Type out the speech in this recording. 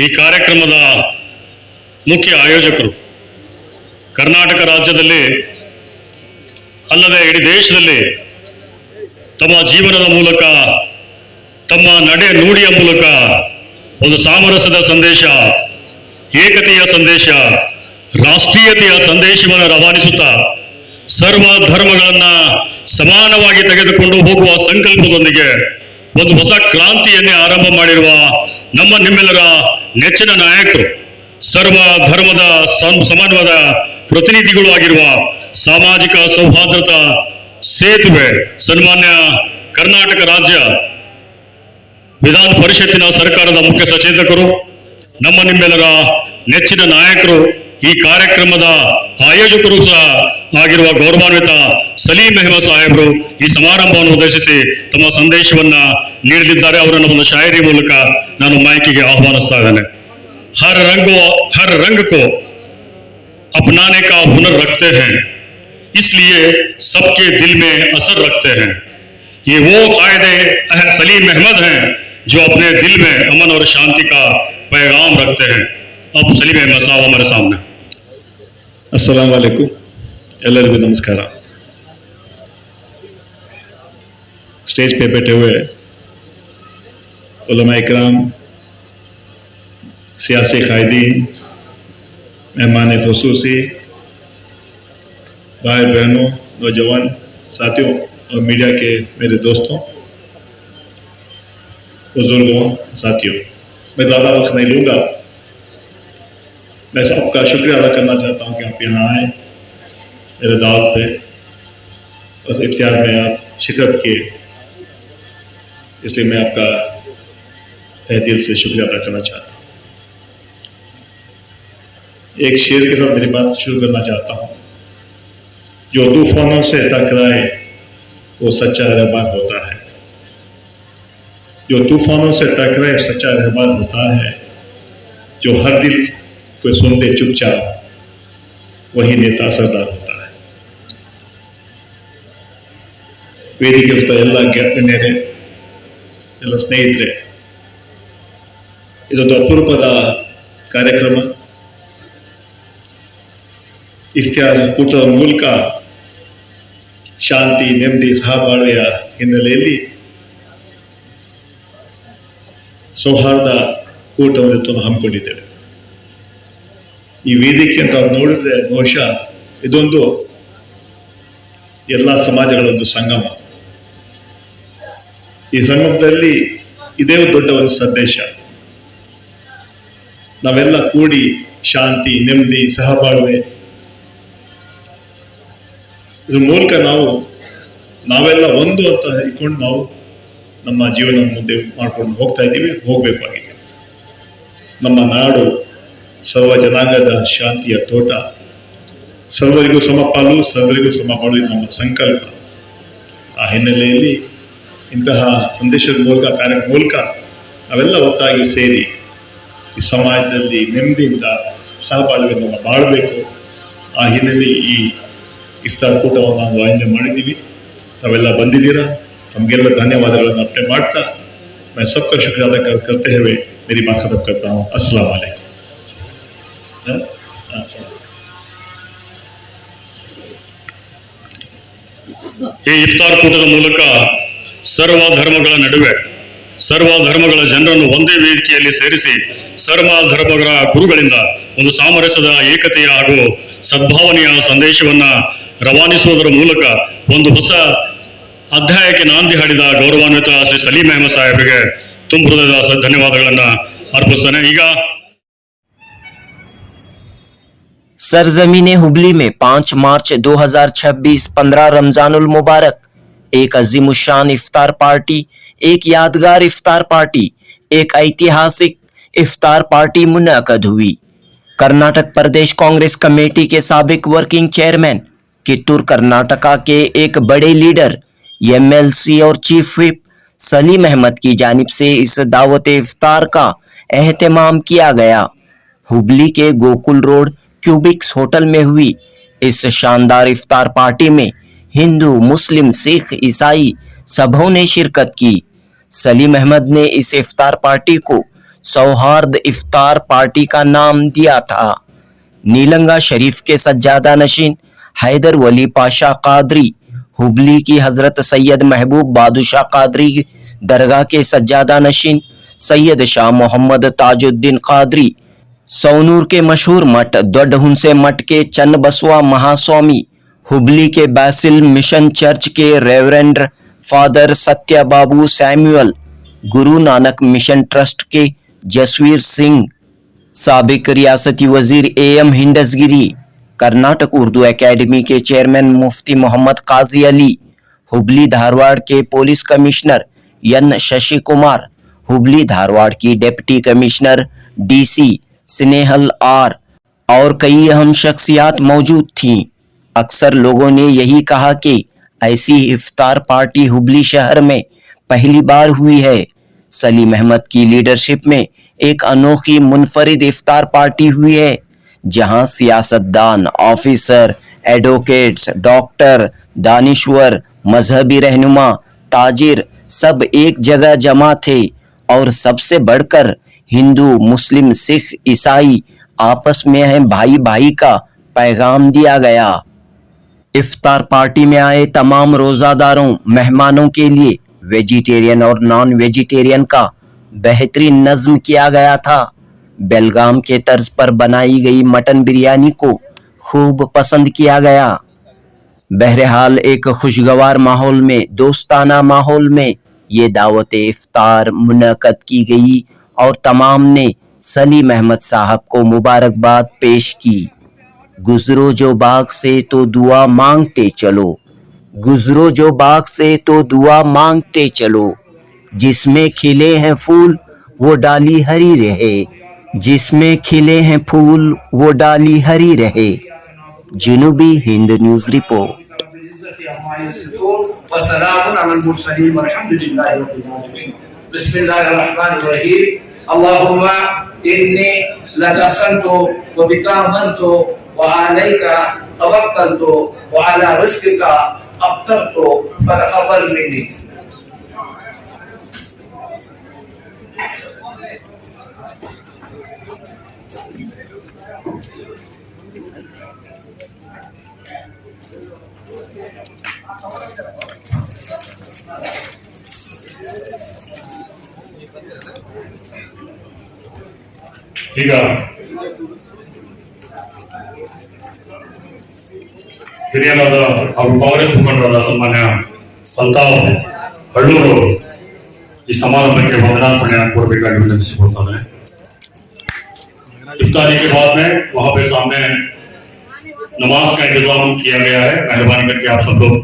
ಈ ಕಾರ್ಯಕ್ರಮದ ಮುಖ್ಯ ಆಯೋಜಕರು ಕರ್ನಾಟಕ ರಾಜ್ಯದಲ್ಲಿ ಅಲ್ಲದೆ ಇಡೀ ದೇಶದಲ್ಲಿ ತಮ್ಮ ಜೀವನದ ಮೂಲಕ ತಮ್ಮ ನಡೆ ನುಡಿಯ ಮೂಲಕ ಒಂದು ಸಾಮರಸ್ಯದ ಸಂದೇಶ, ಏಕತೆಯ ಸಂದೇಶ, ರಾಷ್ಟ್ರೀಯತೆಯ ಸಂದೇಶವನ್ನು ರವಾನಿಸುತ್ತಾ ಸರ್ವ ಧರ್ಮಗಳನ್ನ ಸಮಾನವಾಗಿ ತೆಗೆದುಕೊಂಡು ಹೋಗುವ ಸಂಕಲ್ಪದೊಂದಿಗೆ ಒಂದು ಹೊಸ ಕ್ರಾಂತಿಯನ್ನೇ ಆರಂಭ ಮಾಡಿರುವ ನಿಮ್ಮೆಲ್ಲರ ನೆಚ್ಚಿನ ನಾಯಕರು, ಸರ್ವ ಧರ್ಮದ ಸಮನ್ವಯದ ಪ್ರತಿನಿಧಿಗಳು ಆಗಿರುವ ಸಾಮಾಜಿಕ ಸೌಹಾರ್ದತಾ ಸೇತುವೆ ಸನ್ಮಾನ್ಯ ಕರ್ನಾಟಕ ರಾಜ್ಯ ವಿಧಾನ ಪರಿಷತ್ತಿನ ಸರ್ಕಾರದ ಮುಖ್ಯ ಸಚೇತಕರು, ನಿಮ್ಮೆಲ್ಲರ ನೆಚ್ಚಿನ ನಾಯಕರು, ಈ ಕಾರ್ಯಕ್ರಮದ ಆಯೋಜಕರು ಸಹ ಆಗಿರುವ ಗೌರವಾನ್ವಿತ ಸಲೀಂ ಅಹಮದ್ ಸಾಹೇಬರು ಈ ಸಮಾರಂಭವನ್ನು ಉದ್ದೇಶಿಸಿ ತಮ್ಮ ಸಂದೇಶವನ್ನ ನೀಡಲಿದ್ದಾರೆ. ಅವರನ್ನು ಒಂದು ಶಾಯರಿ ಮೂಲಕ ನಾನು ಮೈಕಿಗೆ ಆಹ್ವಾನಿಸ್ತಾ ಇದ್ದೇನೆ. हर रंग को अपनाने का हुनर रखते हैं, इसलिए सबके दिल में असर रखते हैं. ये वो कायदे सलीम अहमद हैं जो अपने दिल में अमन और शांति का पैगाम रखते हैं. अब सलीम अहमद साहब हमारे सामने. अस्सलाम वालेकुम, ಎಲ್ಲರಿಗೂ ನಮಸ್ಕಾರ. स्टेज पे बैठे हुए उलमा इकराम, सियासी कायदीन, मेहमान खुसूसी, भाई बहनों, नौजवान साथियों और मीडिया के मेरे दोस्तों, बुजुर्गों, साथियों, मैं ज़्यादा वक्त नहीं लूँगा. मैं सबका शुक्रिया अदा करना चाहता हूँ कि आप यहाँ आए मेरे दावत पे, उस इफ्तियार में आप शिरकत किए, इसलिए मैं आपका तहे दिल से शुक्रिया अदा करना चाहता हूँ. एक शेर के साथ मेरी बात शुरू करना चाहता हूँ. जो तूफानों से टकराए वो सच्चा रहमान होता है. जो तूफानों से टकराए सच्चा रहमान होता है. जो हर दिल को सुनते चुपचाप वही नेता सरदार होता है. ವೇದಿಕೆ ಎಲ್ಲ ಗಣ್ಯರೇ, ಎಲ್ಲ ಸ್ನೇಹಿತರೆ, ಇದೊಂದು ಅಪರೂಪದ ಕಾರ್ಯಕ್ರಮ. ಇಫ್ತಿಯಾರ್ ಕೂಟದ ಮೂಲಕ ಶಾಂತಿ, ನೆಮ್ಮದಿ, ಸಹಬಾಳ್ವೆಯ ಹಿನ್ನೆಲೆಯಲ್ಲಿ ಸೌಹಾರ್ದ ಕೂಟವನ್ನು ಹಮ್ಮಿಕೊಂಡಿದ್ದೇವೆ. ಈ ವೇದಿಕೆ ಅಂತ ನೋಡಿದ್ರೆ ಬಹುಶಃ ಇದೊಂದು ಎಲ್ಲ ಸಮಾಜಗಳ ಒಂದು ಸಂಗಮ. ಈ ಸಂಗಮದಲ್ಲಿ ಇದೇ ದೊಡ್ಡ ಒಂದು ಸಂದೇಶ. ನಾವೆಲ್ಲ ಕೂಡಿ ಶಾಂತಿ, ನೆಮ್ಮದಿ, ಸಹಬಾಳ್ವೆ, ಇದ್ರ ಮೂಲಕ ನಾವೆಲ್ಲ ಒಂದು ಅಂತ ಇಟ್ಕೊಂಡು ನಾವು ನಮ್ಮ ಜೀವನ ಮುಂದೆ ಮಾಡ್ಕೊಂಡು ಹೋಗ್ತಾ ಇದ್ದೀವಿ, ಹೋಗ್ಬೇಕಾಗಿದೆ. ನಮ್ಮ ನಾಡು ಸರ್ವ ಜನಾಂಗದ ಶಾಂತಿಯ ತೋಟ, ಸರ್ವರಿಗೂ ಸಮಪಾಲು, ಸರ್ವರಿಗೂ ಸಮಬಾಳು, ಇದು ನಮ್ಮ ಸಂಕಲ್ಪ. ಆ ಹಿನ್ನೆಲೆಯಲ್ಲಿ ಇಂತಹ ಸಂದೇಶದ ಮೂಲಕ, ಕಾರ್ಯಕ್ರಮದ ಮೂಲಕ ನಾವೆಲ್ಲ ಒಟ್ಟಾಗಿ ಸೇರಿ ಈ ಸಮಾಜದಲ್ಲಿ ನೆಮ್ಮದಿಯಿಂದ ಸಹಬಾಳ್ವೆಯಿಂದ ನಾವು ಬಾಳಬೇಕು. ಆ ಹಿನ್ನೆಲೆ ಈ ಇಫ್ತಾರ್ ಕೂಟವನ್ನು ನಾವು ಆಯೋಜನೆ ಮಾಡಿದ್ದೀವಿ. ತಾವೆಲ್ಲ ಬಂದಿದ್ದೀರಾ, ತಮಗೆಲ್ಲ ಧನ್ಯವಾದಗಳನ್ನು ಅರ್ಪಣೆ ಮಾಡ್ತಾ मैं सबका शुक्रिया अदा करते हुए मेरी बात खत्म करता हूँ. अस्सलाम वालेकुम. ಈ ಇಫ್ತಾರ್ ಕೂಟದ ಮೂಲಕ ಸರ್ವ ಧರ್ಮಗಳ ನಡುವೆ, ಸರ್ವ ಧರ್ಮಗಳ ಜನರನ್ನು ಒಂದೇ ವೇದಿಕೆಯಲ್ಲಿ ಸೇರಿಸಿ ಸರ್ವ ಧರ್ಮಗಳ ಗುರುಗಳಿಂದ ಒಂದು ಸಾಮರಸ್ಯದ, ಏಕತೆಯ ಹಾಗೂ ಸದ್ಭಾವನೆಯ ಸಂದೇಶವನ್ನ ರವಾನಿಸುವುದರ ಮೂಲಕ ಒಂದು ಹೊಸ ಅಧ್ಯಾಯಕ್ಕೆ ನಾಂದಿ ಹಾಡಿದ ಗೌರವಾನ್ವಿತ ಶ್ರೀ ಸಲೀಂ ಅಹಮದ್ ಸಾಹೇಬರಿಗೆ ತುಂಬ ಹೃದಯದ ಧನ್ಯವಾದಗಳನ್ನು अर्पिस्ताने. सरजमीन हुबली में 5 मार्च 2026 15 रमजानुल मुबारक एक अजीमुशान इफ्तार पार्टी, एक यादगार इफ्तार पार्टी, एक ऐतिहासिक इफ्तार पार्टी मुनअक़द हुई. कर्नाटक प्रदेश कांग्रेस कमेटी के साबिक वर्किंग चेयरमैन, कित्तूर कर्नाटका के एक बड़े लीडर, एमएलसी और चीफ व्हिप सलीम अहमद की जानिब से इस दावत इफ्तार का एहतमाम किया गया. हुबली के गोकुल रोड क्यूबिक्स होटल में हुई इस शानदार इफ्तार पार्टी में हिंदू, मुस्लिम, सिख, ईसाई सबों ने शिरकत की. सलीम अहमद ने इस इफ्तार पार्टी को सौहार्द इफ्तार पार्टी का नाम दिया था। नीलंगा शरीफ के सज्जादा नशीन हैदर वली पाशा कादरी, हुबली की हजरत सैयद महबूब बादशाह कादरी दरगाह के सज्जादा नशीन सैयद शाह मोहम्मद ताजुद्दीन कादरी, सौनूर के मशहूर मठ दोडहुंसे मठ के चन्न बसवा महास्वामी, हुबली के बैसिल मिशन चर्च के रेवरेंड फादर सत्या बाबू Samuel, Guru Nanak mission trust के जसवीर सिंह, साबिक रियासती वजीर एम हिंडसगिरी, कर्नाटक उर्दू एकेडमी के चेयरमैन मुफ्ती मोहम्मद काजी अली, हुबली धारवाड़ के police commissioner N Shashi Kumar, Hubli Dharwad की deputy commissioner DC Snehal R और कई अहम शख्सियात मौजूद थीं। अक्सर लोगों ने यही कहा कि ऐसी इफ्तार पार्टी हुबली शहर में पहली बार हुई है। सलीम अहमद की लीडरशिप में एक अनोखी मुनफरिद इफ्तार पार्टी हुई है, जहां सियासतदान, ऑफिसर, एडवोकेट्स, डॉक्टर, दानिश्वर, मजहबी रहनुमा, ताजिर सब एक जगह जमा थे और सबसे बढ़कर हिंदू, मुस्लिम, सिख, ईसाई आपस में है भाई भाई का पैगाम दिया गया। इफ्तार पार्टी में आए तमाम रोजादारों, मेहमानों के लिए वेजिटेरियन और नॉन वेजिटेरियन का बेहतरीन नज्म किया गया था। बेलगाम के तर्ज पर बनाई गई मटन बिरयानी को खूब पसंद किया गया। बहरहाल एक खुशगवार माहौल में, दोस्ताना माहौल में ये दावत इफ्तार मुनक़द की गई और तमाम ने सलीम अहमद साहब को मुबारकबाद पेश की। गुजरो जो बाग से तो दुआ मांगते चलो, गुजरो जो बाग से तो दुआ मांगते चलो, जिसमें खिले हैं फूल वो डाली हरी रहे, जिसमें खिले हैं फूल वो डाली हरी रहे। जुनूबी हिंद न्यूज़ रिपोर्ट। अल्लाहुम्मा इन्नी लका सल्तु व बिका अमनतु व अलैका तवक्कलतु व अला रिज़्क़िका अफ़्तरतु फतक़ब्बल मिन्नी। ಈಗ ಹಿರಿಯರಾದ ಹಾಗೂ ಕಾಂಗ್ರೆಸ್ ಮುಖಂಡರಾದ ಸನ್ಮಾನ್ಯ ಸಂತಾವ್ ಹಳ್ಳೂರು ಈ ಸಮಾರಂಭಕ್ಕೆ ವಂದನಾರ್ಪಣೆ कोरಬೇಕಾಗಿ विनंती। इफ्तारी के बाद में वहां पे सामने नमाज का इंतजाम किया गया है। मेहरबानी करके आप सब लोग